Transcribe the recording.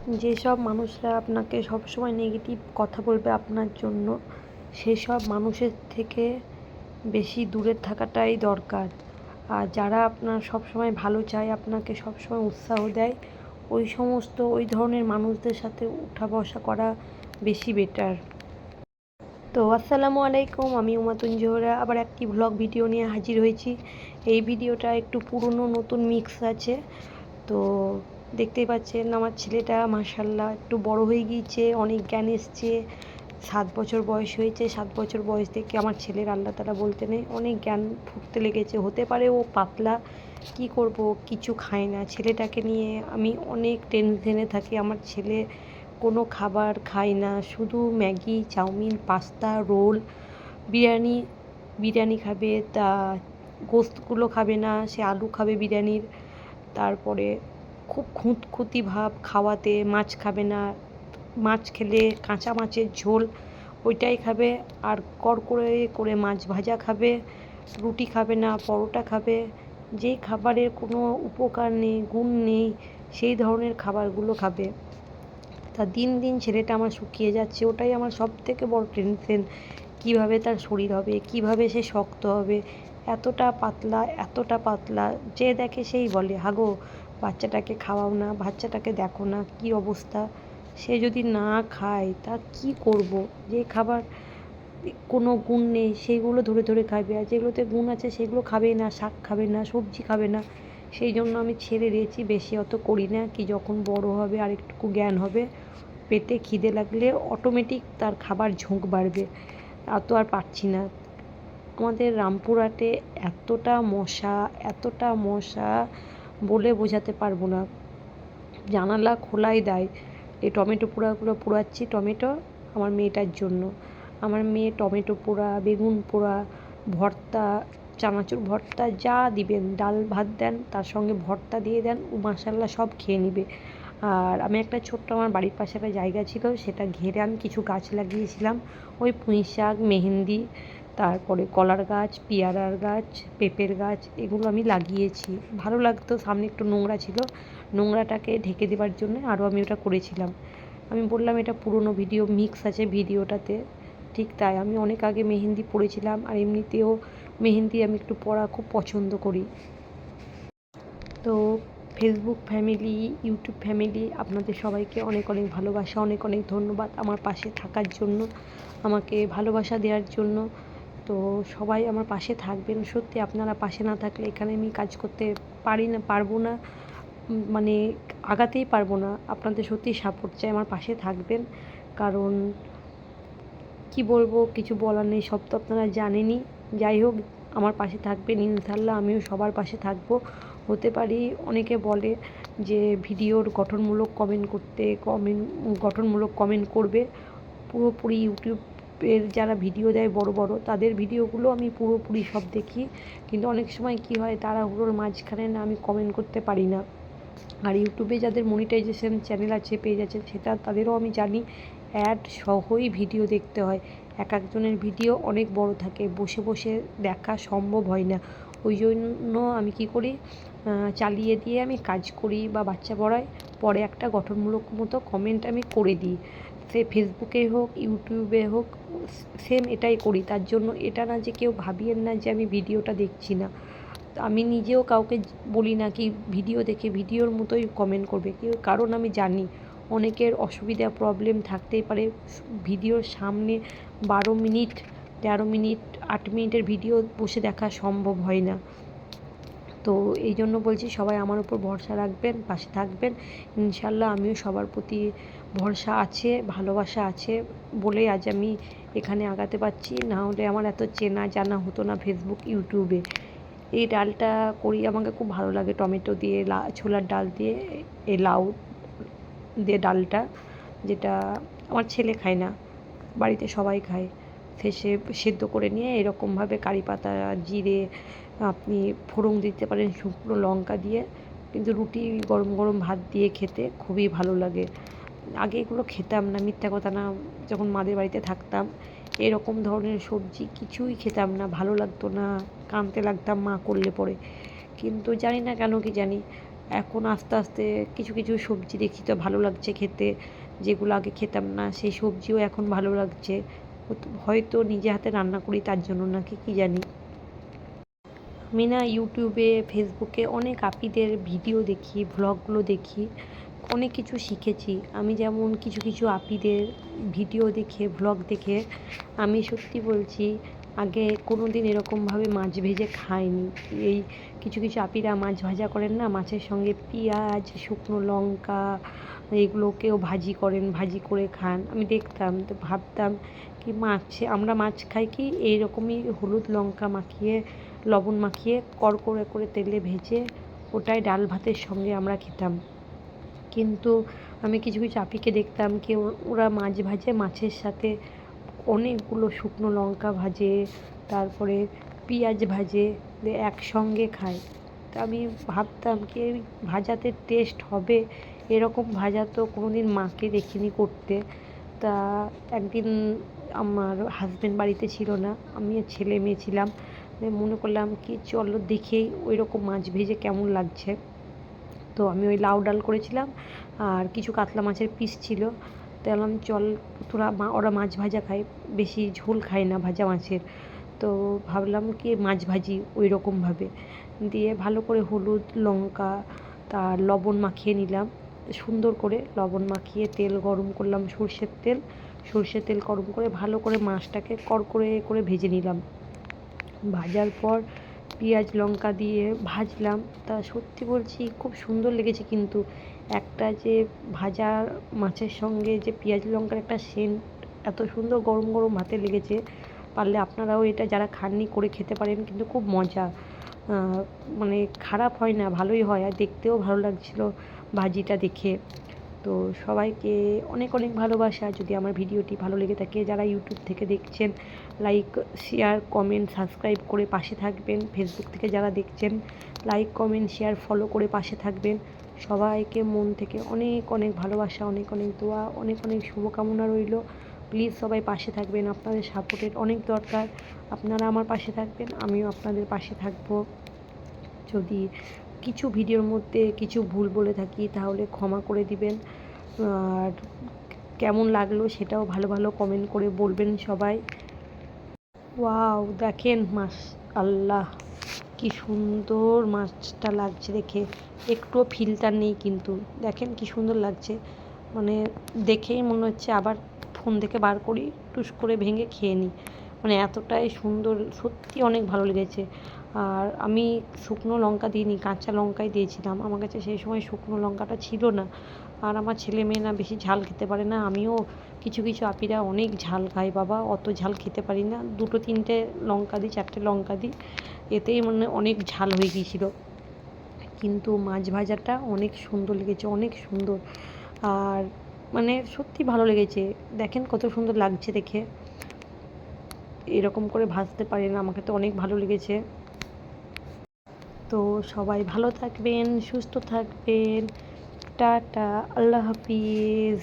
যেসব মানুষরা আপনাকে সবসময় নেগেটিভ কথা বলবে আপনার জন্য, সেসব মানুষের থেকে বেশি দূরে থাকাটাই দরকার। আর যারা আপনার সবসময় ভালো চায়, আপনাকে সবসময় উৎসাহ দেয়, ওই ধরনের মানুষদের সাথে উঠা বসা করা বেশি বেটার। তো আসসালামু আলাইকুম, আমি উমাতুন জোহরা আবার একটি ব্লগ ভিডিও নিয়ে হাজির হয়েছি। এই ভিডিওটা একটু পুরনো নতুন মিক্স আছে। তো দেখতেই পাচ্ছেন আমার ছেলেটা মাশাআল্লাহ একটু বড় হয়ে গিয়েছে, অনেক জ্ঞান এসছে। 7 বছর বয়স হয়েছে। 7 বছর বয়স থেকে আমার ছেলের আল্লাহ তাআলা বলতে নেই, অনেক জ্ঞান ফুটতে লেগেছে। হতে পারে ও পাতলা, কি করব, কিছু খায় না। ছেলেটাকে নিয়ে আমি অনেক টেনশনে থাকি। আমার ছেলে কোনো খাবার খায় না, শুধু Maggi, chowmein, pasta, roll, biryani. Biryani খাবে, তা গোশতগুলো খাবে না, সে আলু খাবে বিরিয়ানির। তারপরে খুব খুঁতখুঁতি ভাব খাওয়াতে, মাছ খাবে না। মাছ খেলে কাঁচা মাছের ঝোল ওইটাই খাবে, আর কড়কড়ে করে মাছ ভাজা খাবে। রুটি খাবে না, পরোটা খাবে। যেই খাবারের কোনো উপকার নেই, গুণ নেই, সেই ধরনের খাবারগুলো খাবে। তা দিন দিন ছেলেটা আমার শুকিয়ে যাচ্ছে, ওটাই আমার সবথেকে বড় টেনশন। কীভাবে তার শরীর হবে, কীভাবে সে শক্ত হবে। এতটা পাতলা, এতটা পাতলা, যে দেখে সেই বলে, হাগো বাচ্চাটাকে খাওয়াও না, বাচ্চাটাকে দেখো না কী অবস্থা। সে যদি না খায় তা কী করব। যে খাবার কোনো গুণ নেই সেইগুলো ধরে ধরে খাবে, আর যেগুলোতে গুণ আছে সেগুলো খাবেই না। শাক খাবে না, সবজি খাবে না। সেই জন্য আমি ছেড়ে দিয়েছি, বেশি অত করি না। কি যখন বড় হবে আর একটু জ্ঞান হবে, পেটে খিদে লাগলে অটোমেটিক তার খাবার ঝোঁক বাড়বে। অত আর পারছি না। আমাদের রামপুরহাটে এতটা মশা বলে বোঝাতে পারবো না। জানালা খোলাই দেয়। এই টমেটো পোড়াগুলো পোড়াচ্ছি, টমেটো আমার মেয়েটার জন্য। আমার মেয়ে টমেটো পোড়া, বেগুন পোড়া, ভর্তা, চানাচুর ভর্তা, যা দিবেন, ডাল ভাত দেন, তার সঙ্গে ভর্তা দিয়ে দেন, ও মাশাআল্লাহ সব খেয়ে নেবে। আর আমি একটা ছোট্ট, আমার বাড়ির পাশে একটা জায়গা ছিল, সেটা ঘেরে আমি কিছু গাছ লাগিয়েছিলাম। ওই পুঁই শাক, মেহেন্দি, তারপরে কলার গাছ, পেয়ারার গাছ, পেঁপের গাছ, এগুলো আমি লাগিয়েছি। ভালো লাগতো, সামনে একটু নোংরা ছিল, নোংরাটাকে ঢেকে দেওয়ার জন্য আরও আমি ওটা করেছিলাম। আমি বললাম এটা পুরনো ভিডিও মিক্স আছে ভিডিওটাতে। ঠিক তাই, আমি অনেক আগে মেহেন্দি পড়েছিলাম, আর এমনিতেও মেহেন্দি আমি একটু পরা খুব পছন্দ করি। তো ফেসবুক ফ্যামিলি, ইউটিউব ফ্যামিলি, আপনাদের সবাইকে অনেক অনেক ভালোবাসা, অনেক অনেক ধন্যবাদ আমার পাশে থাকার জন্য, আমাকে ভালোবাসা দেওয়ার জন্য। তো সবাই আমার পাশে থাকবেন। সত্যি আপনারা পাশে না থাকলে এখানে আমি কাজ করতে পারবো না, মানে আগাতেই পারবো না। আপনাদের সত্যিই সাপোর্ট চাই, আমার পাশে থাকবেন। কারণ কি বলবো, কিছু বলার নেই, সব তো আপনারা জানেনই। যাই হোক, আমার পাশে থাকবেন ইনশাল্লাহ, আমিও সবার পাশে থাকবো। হতে পারি অনেকে বলে যে ভিডিওর গঠনমূলক কমেন্ট করবে। পুরোপুরি ইউটিউবের যারা ভিডিও দেয় বড় বড়, তাদের ভিডিওগুলো আমি পুরোপুরি সব দেখি। কিন্তু অনেক সময় কি হয়, তাড়াহুড়োর মাঝখানে না আমি কমেন্ট করতে পারি না। আর ইউটিউবে যাদের মনিটাইজেশন চ্যানেল আছে, পেজ আছে, সেটা তাদেরও আমি জানি অ্যাড সহই ভিডিও দেখতে হয়। এক একজনের ভিডিও অনেক বড় থাকে, বসে বসে দেখা সম্ভব হয় না। ওই জন্য আমি কী করি, চালিয়ে দিয়ে আমি কাজ করি বা বাচ্চা পড়াই, পরে একটা গঠনমূলক মতো কমেন্ট আমি করে দিই। সে ফেসবুকে হোক, ইউটিউবে হোক, সেম এটাই করি। তার জন্য এটা না যে কেউ ভাবিয়েন না যে আমি ভিডিওটা দেখছি না। আমি নিজেও কাউকে বলি না কি ভিডিও দেখে ভিডিওর মতোই কমেন্ট করবে কেউ, কারণ আমি জানি অনেকের অসুবিধা, প্রবলেম থাকতেই পারে। ভিডিওর সামনে 12 মিনিট, 13 মিনিট, 8 মিনিটের ভিডিও বসে দেখা সম্ভব হয় না। তো এই জন্য বলছি, সবাই আমার উপর ভরসা রাখবেন, পাশে থাকবেন ইনশাল্লাহ। আমিও সবার প্রতি ভরসা আছে, ভালোবাসা আছে বলেই আজ আমি এখানে আগাতে পারছি। না হলে আমার এত চেনা জানা হতো না ফেসবুক, ইউটিউবে। এই ডালটা করি, আমাকে খুব ভালো লাগে, টমেটো দিয়ে, ছোলার ডাল দিয়ে, এই লাউ দিয়ে ডালটা, যেটা আমার ছেলে খায় না, বাড়িতে সবাই খায়। সেদ্ধ করে নিয়ে এরকমভাবে কারি পাতা, জিরে, আপনি ফোড়ন দিতে পারেন শুকনো লঙ্কা দিয়ে, কিন্তু রুটি, গরম গরম ভাত দিয়ে খেতে খুবই ভালো লাগে। আগে এগুলো খেতাম না, মিথ্যা কথা না। যখন মাদের বাড়িতে থাকতাম, এরকম ধরনের সবজি কিছুই খেতাম না, ভালো লাগতো না, কাঁদতে লাগতাম মা করলে পরে। কিন্তু জানি না কেন কি জানি, এখন আস্তে আস্তে কিছু কিছু সবজি দেখি তো ভালো লাগছে খেতে, যেগুলো আগে খেতাম না সেই সবজিও এখন ভালো লাগছে। হয়তো নিজে হাতে রান্না করি তার জন্য নাকি কি জানি। আমি না ইউটিউবে ফেসবুকে অনেক আপিদের ভিডিও দেখি, ভ্লগগুলো দেখি, অনেক কিছু শিখেছি। আমি যেমন কিছু কিছু আপিদের ভিডিও দেখে, ভ্লগ দেখে আমি সত্যি বলছি আগে কোনো দিন এরকমভাবে মাছ ভেজে খাইনি। এই কিছু কিছু আপিরা মাছ ভাজা করেন না, মাছের সঙ্গে পেঁয়াজ, শুকনো লঙ্কা এগুলোকেও ভাজি করেন, ভাজি করে খান। আমি দেখতাম তো ভাবতাম কি মাছে আমরা মাছ খাই কি এইরকমই হলুদ লঙ্কা মাখিয়ে, লবণ মাখিয়ে কড়কড়ে করে তেলে ভেজে ওটাই ডাল ভাতের সঙ্গে আমরা খেতাম। কিন্তু আমি কিছু কিছু আপিকে দেখতাম কি ওরা মাছ ভাজে, মাছের সাথে অনেকগুলো শুকনো লঙ্কা ভাজে, তারপরে পেঁয়াজ ভাজে, দিয়ে একসঙ্গে খায়। তা আমি ভাবতাম কি এই ভাজাতে টেস্ট হবে, এরকম ভাজা তো কোনো দিন মাকে দেখিনি করতে। তা একদিন আমার হাজব্যান্ড বাড়িতে ছিল না, আমি আর ছেলে মেয়ে ছিলাম, মনে করলাম কি চলো দেখেই ওই রকম মাছ ভেজে কেমন লাগছে। তো আমি ওই লাউ ডাল করেছিলাম আর কিছু কাতলা মাছের পিস ছিল, তো বললাম চল তোরা ওরা মাছ ভাজা খায়, বেশি ঝোল খায় না ভাজা মাছের, তো ভাবলাম কি মাছ ভাজি ওই রকমভাবে দিয়ে ভালো করে হলুদ লঙ্কা তার লবণ মাখিয়ে নিলাম। সুন্দর করে লবণ মাখিয়ে তেল গরম করলাম, সর্ষের তেল গরম করে ভালো করে মাছটাকে কড়কড়ে করে ভেজে নিলাম। ভাজার পর পেঁয়াজ লঙ্কা দিয়ে ভাজলাম। তা সত্যি বলছি খুব সুন্দর লেগেছে, কিন্তু একটা যে ভাজা মাছের সঙ্গে যে পেঁয়াজ লঙ্কার একটা সেন্ট এত সুন্দর গরম গরম ভাতে লেগেছে, পারলে আপনারাও এটা যারা খাননি করে খেতে পারেন, কিন্তু খুব মজা। মানে খারাপ হয় না, ভালোই হয়, আর দেখতেও ভালো লাগছিল ভাজিটা দেখে। তো সবাইকে অনেক অনেক ভালোবাসা। যদি আমার ভিডিওটি ভালো লেগে থাকে, যারা ইউটিউব থেকে দেখছেন লাইক শেয়ার কমেন্ট সাবস্ক্রাইব করে পাশে থাকবেন। ফেসবুক থেকে যারা দেখছেন লাইক কমেন্ট শেয়ার ফলো করে পাশে থাকবেন। সবাইকে মন থেকে অনেক অনেক ভালোবাসা, অনেক অনেক দোয়া, অনেক অনেক শুভকামনা রইল। প্লিজ সবাই পাশে থাকবেন, আপনাদের সাপোর্টের অনেক দরকার। আপনারা আমার পাশে থাকবেন, আমিও আপনাদের পাশে থাকব। যদি কিছু ভিডিওর মধ্যে কিছু ভুল বলে থাকি তাহলে ক্ষমা করে দিবেন, আর কেমন লাগলো সেটাও ভালো ভালো কমেন্ট করে বলবেন সবাই। ওয়াও দেখেন মাছ, আল্লাহ কি সুন্দর মাছটা লাগছে দেখে, একটুও ফিল্টার নেই, কিন্তু দেখেন কি সুন্দর লাগছে, মানে দেখেই মনে হচ্ছে আবার ফোন থেকে বার করি টুস করে ভেঙে খেয়ে নিই, মানে এতটাই সুন্দর, সত্যি অনেক ভালো লেগেছে। আর আমি শুকনো লঙ্কা দিইনি, কাঁচা লঙ্কাই দিয়েছিলাম, আমার কাছে সেই সময় শুকনো লঙ্কাটা ছিল না। আর আমার ছেলে মেয়ে না বেশি ঝাল খেতে পারে না, আমিও কিছু কিছু আপিরা অনেক ঝাল খায়, বাবা অত ঝাল খেতে পারি না, দুটো তিনটে লঙ্কা দিই, চারটে লঙ্কা দিই, এতেই মানে অনেক ঝাল হয়ে গিয়েছিল। কিন্তু মাছ ভাজাটা অনেক সুন্দর লেগেছে, অনেক সুন্দর। আর মানে সত্যি ভালো লেগেছে, দেখেন কত সুন্দর লাগছে দেখে, এরকম করে ভাজতে পারেন, আমাকে তো অনেক ভালো লেগেছে। তো সবাই ভালো থাকবেন, সুস্থ থাকবেন, টাটা, আল্লাহ হাফিজ।